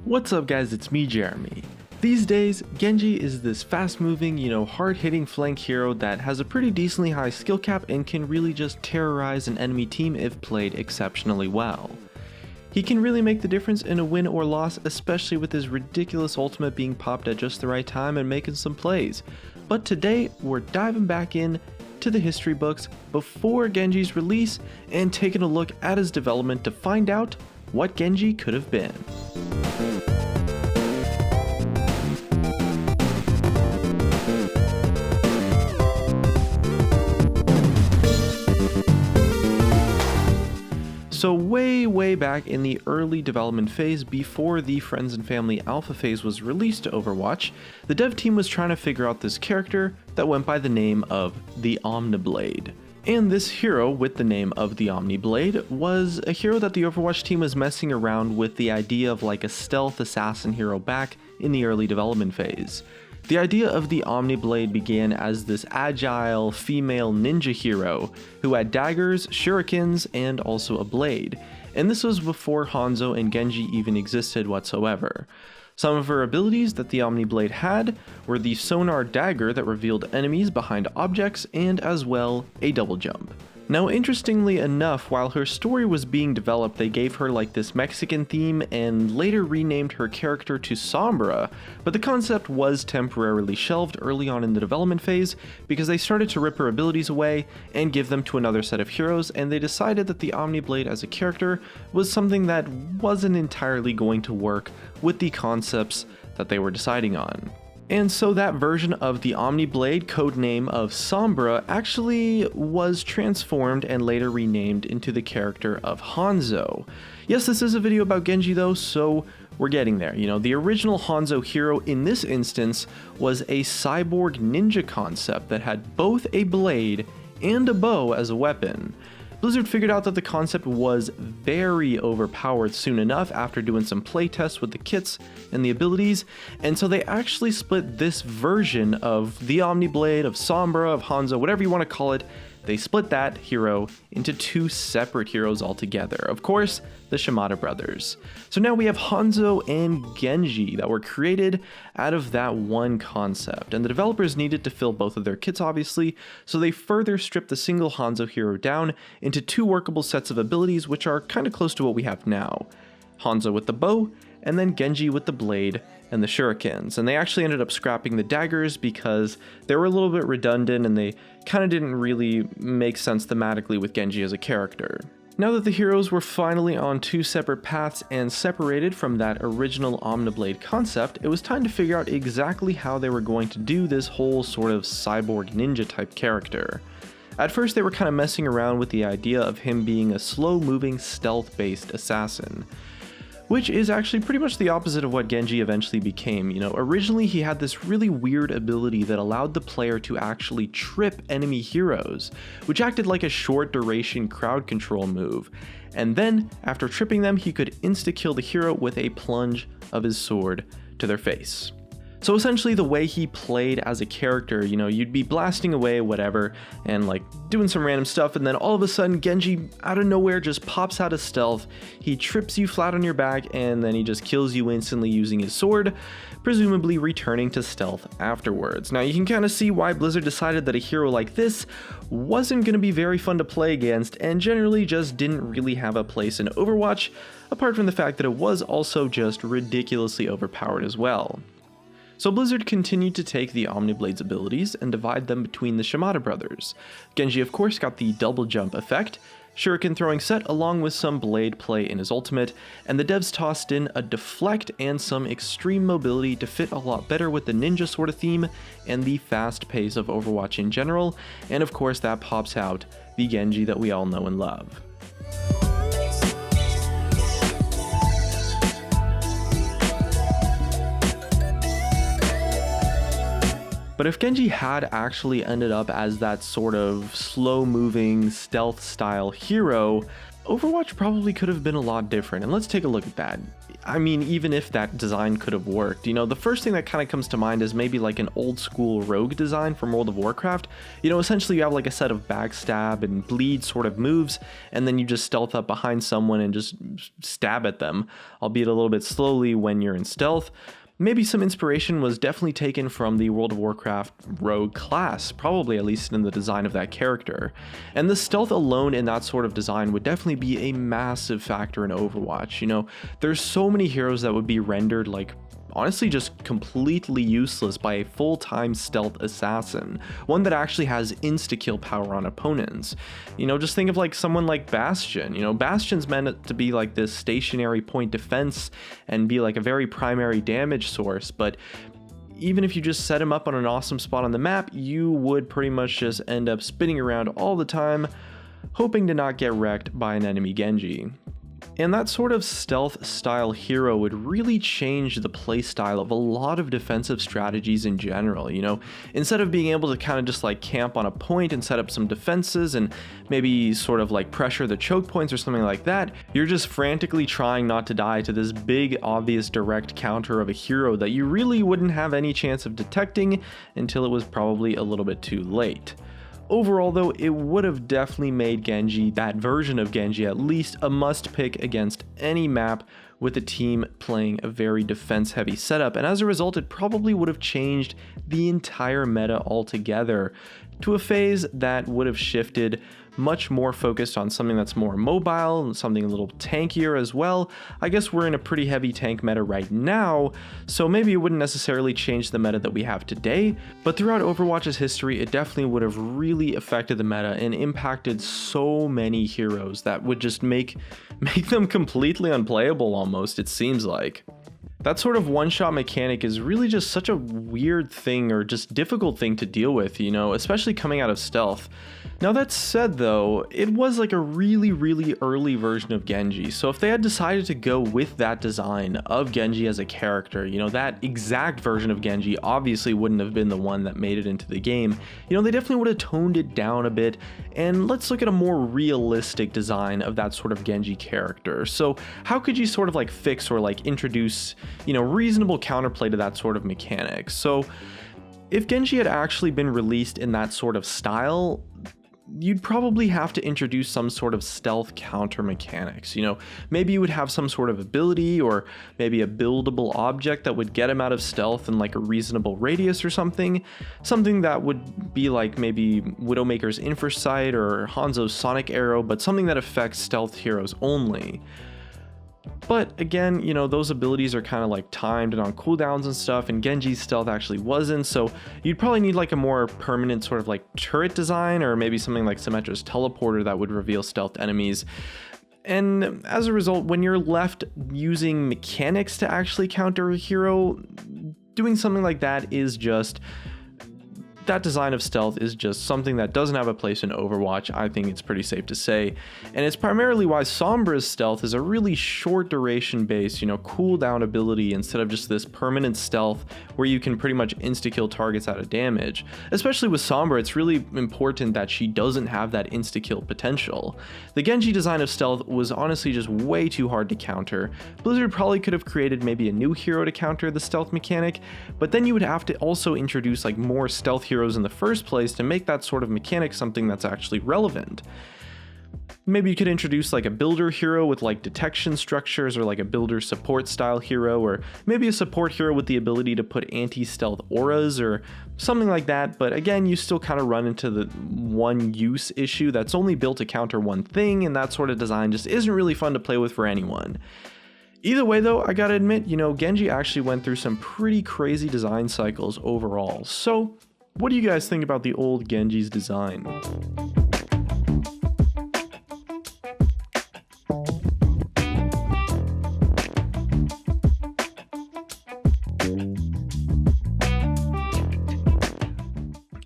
What's up guys, it's me Jeremy. These days, Genji is this fast-moving, hard-hitting flank hero that has a pretty decently high skill cap and can really just terrorize an enemy team if played exceptionally well. He can really make the difference in a win or loss, especially with his ridiculous ultimate being popped at just the right time and making some plays. But today, we're diving back in to the history books before Genji's release and taking a look at his development to find out what Genji could have been. So way back in the early development phase, before the Friends and Family Alpha phase was released to Overwatch, the dev team was trying to figure out this character that went by the name of the Omniblade. And this hero with the name of the Omniblade was a hero that the Overwatch team was messing around with the idea of like a stealth assassin hero back in the early development phase. The idea of the Omniblade began as this agile female ninja hero who had daggers, shurikens, and also a blade, and this was before Hanzo and Genji even existed whatsoever. Some of her abilities that the Omniblade had were the sonar dagger that revealed enemies behind objects, and as well a double jump. Now interestingly enough, while her story was being developed, they gave her like this Mexican theme and later renamed her character to Sombra, but the concept was temporarily shelved early on in the development phase because they started to rip her abilities away and give them to another set of heroes, and they decided that the Omniblade as a character was something that wasn't entirely going to work with the concepts that they were deciding on. And so that version of the Omniblade, codename of Sombra, actually was transformed and later renamed into the character of Hanzo. Yes, this is a video about Genji though, so we're getting there. The original Hanzo hero in this instance was a cyborg ninja concept that had both a blade and a bow as a weapon. Blizzard figured out that the concept was very overpowered soon enough after doing some playtests with the kits and the abilities, and so they actually split this version of the Omniblade, of Sombra, of Hanzo, whatever you want to call it. They split that hero into two separate heroes altogether. Of course, the Shimada brothers. So now we have Hanzo and Genji that were created out of that one concept, and the developers needed to fill both of their kits obviously, so they further stripped the single Hanzo hero down into two workable sets of abilities which are kind of close to what we have now. Hanzo with the bow, and then Genji with the blade and the shurikens, and they actually ended up scrapping the daggers because they were a little bit redundant and they kind of didn't really make sense thematically with Genji as a character. Now that the heroes were finally on two separate paths and separated from that original Omniblade concept, it was time to figure out exactly how they were going to do this whole sort of cyborg ninja type character. At first they were kind of messing around with the idea of him being a slow-moving stealth-based assassin, which is actually pretty much the opposite of what Genji eventually became. Originally he had this really weird ability that allowed the player to actually trip enemy heroes, which acted like a short duration crowd control move, and then after tripping them he could insta-kill the hero with a plunge of his sword to their face. So essentially the way he played as a character, you'd be blasting away whatever and like doing some random stuff, and then all of a sudden Genji out of nowhere just pops out of stealth, he trips you flat on your back, and then he just kills you instantly using his sword, presumably returning to stealth afterwards. Now you can kind of see why Blizzard decided that a hero like this wasn't going to be very fun to play against and generally just didn't really have a place in Overwatch, apart from the fact that it was also just ridiculously overpowered as well. So Blizzard continued to take the Omniblade's abilities and divide them between the Shimada brothers. Genji of course got the double jump effect, shuriken throwing set along with some blade play in his ultimate, and the devs tossed in a deflect and some extreme mobility to fit a lot better with the ninja sort of theme and the fast pace of Overwatch in general, and of course that pops out the Genji that we all know and love. But if Genji had actually ended up as that sort of slow-moving, stealth-style hero, Overwatch probably could have been a lot different, and let's take a look at that. I mean, even if that design could have worked, you know, the first thing that kind of comes to mind is maybe like an old school rogue design from World of Warcraft. You know, essentially you have like a set of backstab and bleed sort of moves, and then you just stealth up behind someone and just stab at them, albeit a little bit slowly when you're in stealth. Maybe some inspiration was definitely taken from the World of Warcraft rogue class, probably at least in the design of that character. And the stealth alone in that sort of design would definitely be a massive factor in Overwatch. You know, there's so many heroes that would be rendered like honestly just completely useless by a full-time stealth assassin, one that actually has insta-kill power on opponents. You know, just think of like someone like Bastion. You know, Bastion's meant to be like this stationary point defense and be like a very primary damage source, but even if you just set him up on an awesome spot on the map, you would pretty much just end up spinning around all the time, hoping to not get wrecked by an enemy Genji. And that sort of stealth style hero would really change the playstyle of a lot of defensive strategies in general. You know, instead of being able to kind of just like camp on a point and set up some defenses and maybe sort of like pressure the choke points or something like that, you're just frantically trying not to die to this big obvious direct counter of a hero that you really wouldn't have any chance of detecting until it was probably a little bit too late. Overall though, it would have definitely made Genji, that version of Genji, at least a must pick against any map with a team playing a very defense heavy setup, and as a result it probably would have changed the entire meta altogether to a phase that would have shifted much more focused on something that's more mobile and something a little tankier as well. I guess we're in a pretty heavy tank meta right now, so maybe it wouldn't necessarily change the meta that we have today, but throughout Overwatch's history it definitely would have really affected the meta and impacted so many heroes that would just make them completely unplayable almost, it seems like. That sort of one-shot mechanic is really just such a weird thing, or just difficult thing to deal with, you know, especially coming out of stealth. Now that said though, it was like a really early version of Genji, so if they had decided to go with that design of Genji as a character, you know, that exact version of Genji obviously wouldn't have been the one that made it into the game. You know, they definitely would have toned it down a bit, and let's look at a more realistic design of that sort of Genji character. So how could you sort of like fix or like introduce, you know, reasonable counterplay to that sort of mechanic? So if Genji had actually been released in that sort of style, you'd probably have to introduce some sort of stealth counter mechanics. You know, maybe you would have some sort of ability or maybe a buildable object that would get him out of stealth in like a reasonable radius or something that would be like maybe Widowmaker's Infrasight or Hanzo's Sonic Arrow, but something that affects stealth heroes only. But again, you know, those abilities are kind of like timed and on cooldowns and stuff, and Genji's stealth actually wasn't, so you'd probably need like a more permanent sort of like turret design, or maybe something like Symmetra's teleporter that would reveal stealth enemies. And as a result, when you're left using mechanics to actually counter a hero, doing something like that is just... that design of stealth is just something that doesn't have a place in Overwatch, I think it's pretty safe to say. And it's primarily why Sombra's stealth is a really short duration based, you know, cooldown ability instead of just this permanent stealth where you can pretty much insta-kill targets out of damage. Especially with Sombra, it's really important that she doesn't have that insta-kill potential. The Genji design of stealth was honestly just way too hard to counter. Blizzard probably could have created maybe a new hero to counter the stealth mechanic, but then you would have to also introduce like more stealth heroes in the first place to make that sort of mechanic something that's actually relevant. Maybe you could introduce like a builder hero with like detection structures, or like a builder support style hero, or maybe a support hero with the ability to put anti-stealth auras or something like that. But again, you still kind of run into the one use issue that's only built to counter one thing, and that sort of design just isn't really fun to play with for anyone. Either way though, I gotta admit, you know, Genji actually went through some pretty crazy design cycles overall. So what do you guys think about the old Genji's design?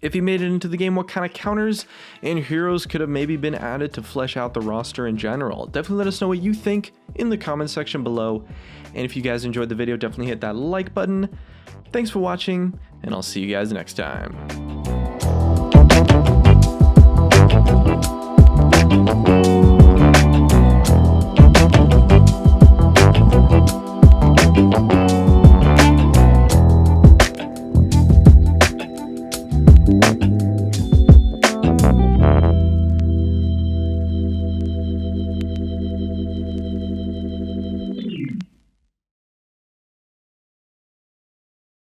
If you made it into the game, what kind of counters and heroes could have maybe been added to flesh out the roster in general? Definitely let us know what you think in the comment section below. And if you guys enjoyed the video, definitely hit that like button. Thanks for watching, and I'll see you guys next time.